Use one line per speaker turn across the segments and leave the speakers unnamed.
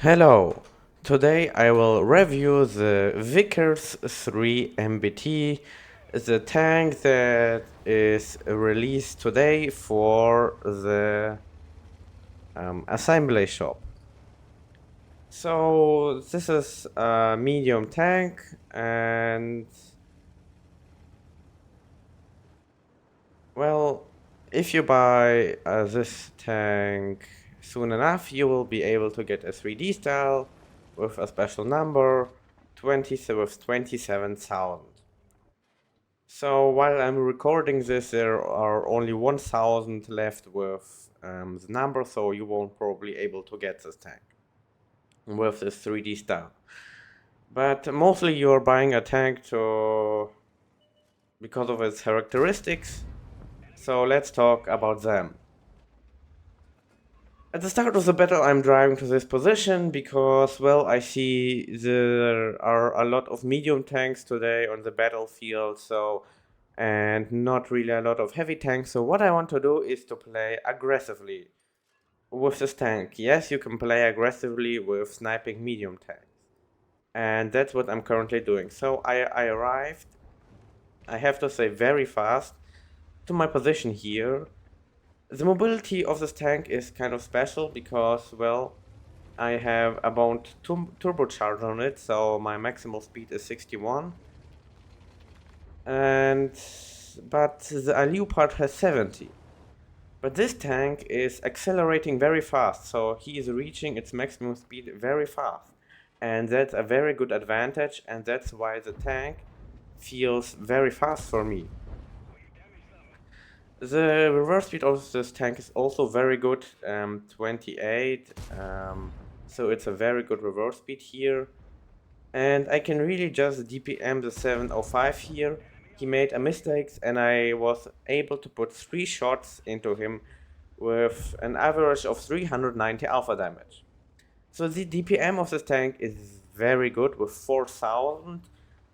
Hello, today I will review the Vickers 3 MBT, the tank that is released today for the assembly shop. So this is a medium tank, and well, if you buy this tank soon enough, you will be able to get a 3D style with a special number, 20 with 27,000. So while I'm recording this, there are only 1,000 left with the number, so you won't probably able to get this tank with this 3D style. But mostly you're buying a tank to because of its characteristics. So let's talk about them. At the start of the battle, I'm driving to this position because, well, I see there are a lot of medium tanks today on the battlefield, and not really a lot of heavy tanks. So what I want to do is to play aggressively with this tank. Yes, you can play aggressively with sniping medium tanks, and that's what I'm currently doing. So I arrived, I have to say, very fast to my position here. The mobility of this tank is kind of special because, well, I have about turbocharge on it, so my maximal speed is 61. But the Leopard has 70. But this tank is accelerating very fast, so he is reaching its maximum speed very fast. And that's a very good advantage, and that's why the tank feels very fast for me. The reverse speed of this tank is also very good, 28, so it's a very good reverse speed here. And I can really just DPM the 705 here. He made a mistake and I was able to put 3 shots into him with an average of 390 alpha damage. So the DPM of this tank is very good with 4000,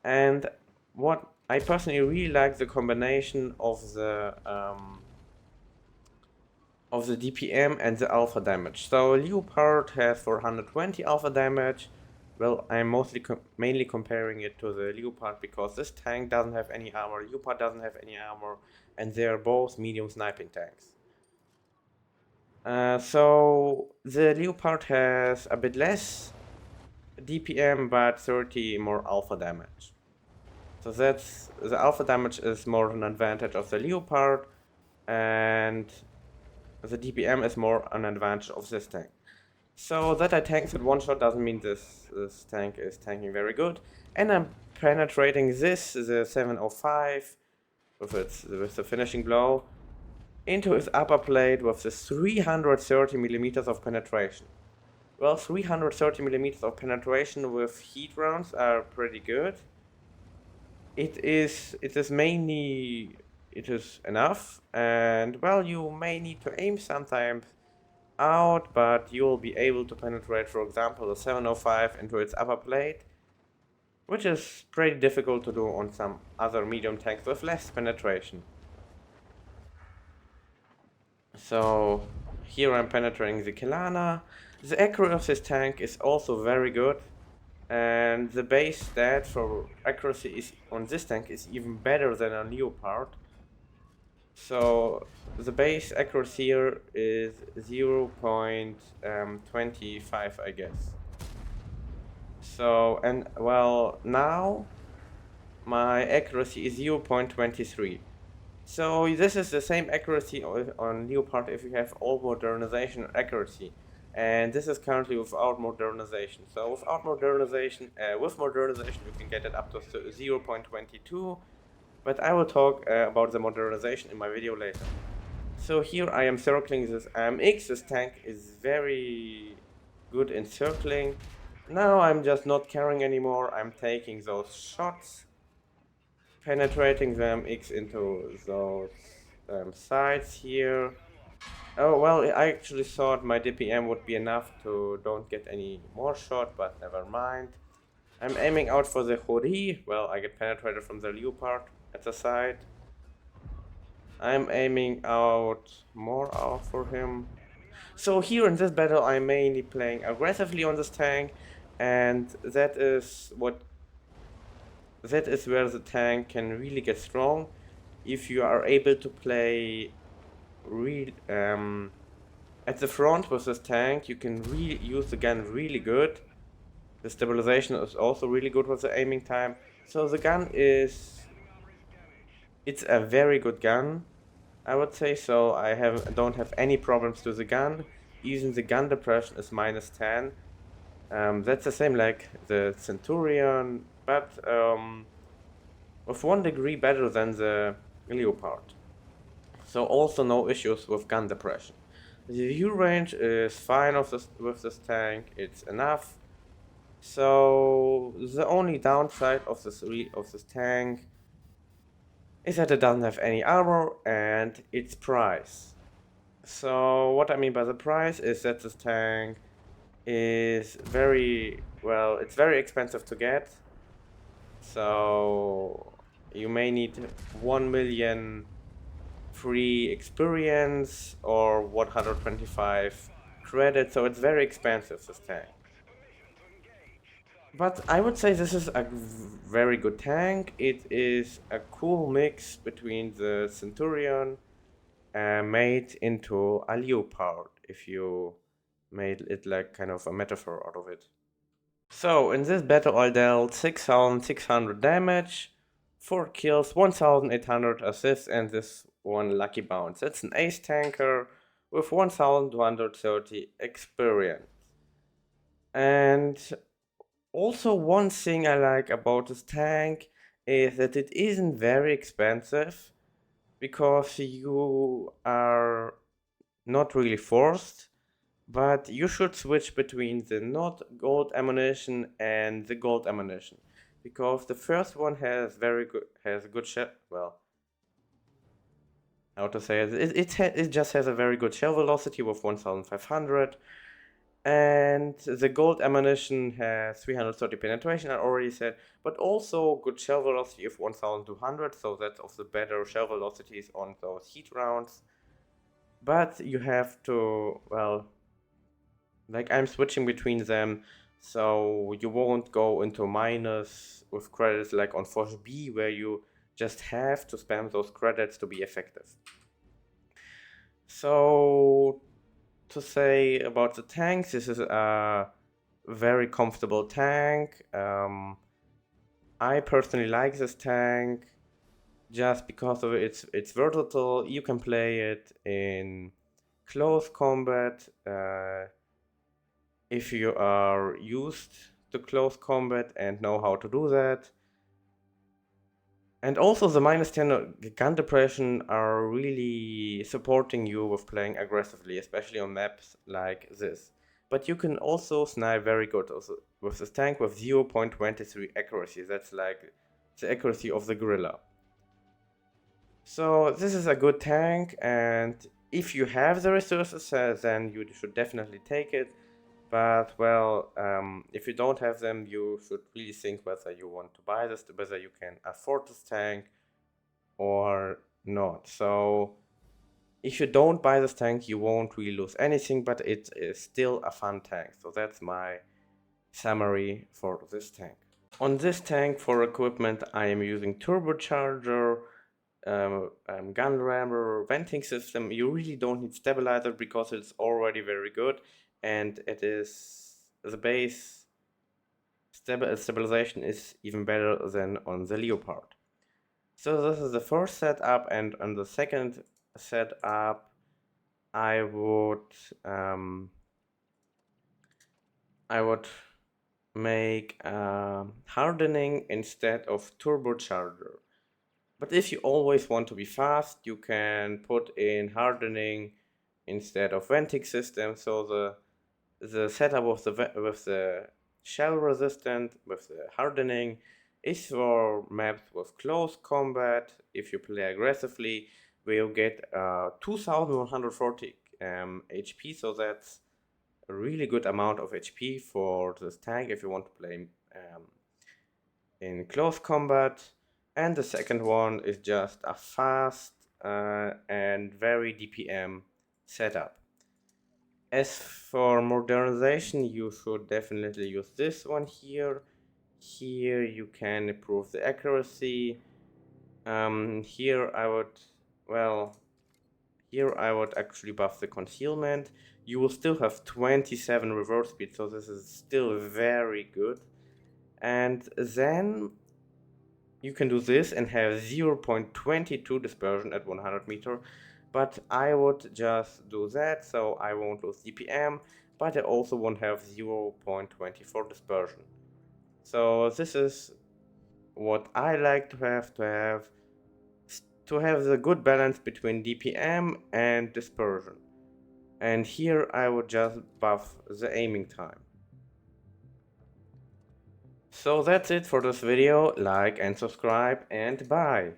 and what I personally really like the combination of the DPM and the alpha damage. So Leopard has 420 alpha damage. Well, I'm mainly comparing it to the Leopard because this tank doesn't have any armor, Leopard doesn't have any armor, and they're both medium sniping tanks. So the Leopard has a bit less DPM but 30 more alpha damage. So that's the alpha damage is more an advantage of the Leopard, and the DPM is more an advantage of this tank. So that I tanked at one shot doesn't mean this tank is tanking very good. And I'm penetrating the 705 with the finishing blow into his upper plate with the 330 millimeters of penetration. Well, 330 millimeters of penetration with heat rounds are pretty good. It is enough, and well, you may need to aim sometimes out, but you'll be able to penetrate, for example, the 705 into its upper plate, which is pretty difficult to do on some other medium tanks with less penetration. So here I'm penetrating the Kelana. The accuracy of this tank is also very good, and the base stat for accuracy is on this tank is even better than a Leopard. So the base accuracy here is 0.25, I guess. So, and well, now my accuracy is 0.23. So this is the same accuracy on Leopard if you have all modernization accuracy. And this is currently without modernization. So without modernization, with modernization you can get it up to 0.22. But I will talk about the modernization in my video later. So here I am circling this AMX. This tank is very good in circling. Now I'm just not caring anymore. I'm taking those shots, penetrating the AMX into those sides here. Oh, well, I actually thought my DPM would be enough to don't get any more shot, but never mind. I'm aiming out for the Hori. Well, I get penetrated from the Leopard at the side. I'm aiming out more out for him. So here in this battle I'm mainly playing aggressively on this tank, and that is where the tank can really get strong if you are able to play real at the front with this tank. You can really use the gun really good. The stabilization is also really good with the aiming time. So the gun it's a very good gun, I would say. So don't have any problems with the gun. Even the gun depression is -10. That's the same like the Centurion, but with 1 degree better than the Leopard. So also no issues with gun depression. The view range is fine with this tank. It's enough. So the only downside of this tank is that it doesn't have any armor and its price. So what I mean by the price is that this tank is it's very expensive to get. So you may need 1 million free experience or 125 credits, so it's very expensive, this tank. But I would say this is a very good tank. It is a cool mix between the Centurion made into a Leopard, if you made it like kind of a metaphor out of it. So in this battle I dealt 6600 damage, 4 kills, 1800 assists, and this one lucky bounce. It's an ace tanker with 1230 experience. And also one thing I like about this tank is that it isn't very expensive, because you are not really forced, but you should switch between the not gold ammunition and the gold ammunition, because the first one has good shell. Well, how to say it? It just has a very good shell velocity with 1500, and the gold ammunition has 330 penetration, I already said, but also good shell velocity of 1200, so that's of the better shell velocities on those heat rounds. But you have to, well, like I'm switching between them, so you won't go into minus with credits like on Forge B, where you just have to spam those credits to be effective. So to say about the tanks, this is a very comfortable tank. I personally like this tank just because of it's versatile. You can play it in close combat if you are used to close combat and know how to do that. And also the -10 gun depression are really supporting you with playing aggressively, especially on maps like this. But you can also snipe very good also with this tank with 0.23 accuracy. That's like the accuracy of the gorilla. So this is a good tank, and if you have the resources, then you should definitely take it. But well, if you don't have them, you should really think whether you want to buy this, whether you can afford this tank or not. So if you don't buy this tank, you won't really lose anything, but it is still a fun tank. So that's my summary for this tank. On this tank for equipment, I am using turbocharger, gun rammer, venting system. You really don't need stabilizer because it's already very good, and it is the base stabilization is even better than on the Leopard. So this is the first setup, and on the second setup I would make hardening instead of turbocharger. But if you always want to be fast, you can put in hardening instead of venting system. So the setup of with the shell resistant with the hardening is for maps with close combat. If you play aggressively, where you get 2140 HP. So that's a really good amount of HP for this tank if you want to play in close combat. And the second one is just a fast and very DPM setup. As for modernization, you should definitely use this one here. Here you can improve the accuracy. Here I would, well, here I would actually buff the concealment. You will still have 27 reverse speed, so this is still very good. And then you can do this and have 0.22 dispersion at 100 meter, but I would just do that so I won't lose DPM, but I also won't have 0.24 dispersion. So this is what I like to have the good balance between DPM and dispersion. And here I would just buff the aiming time. So that's it for this video. Like and subscribe, and bye.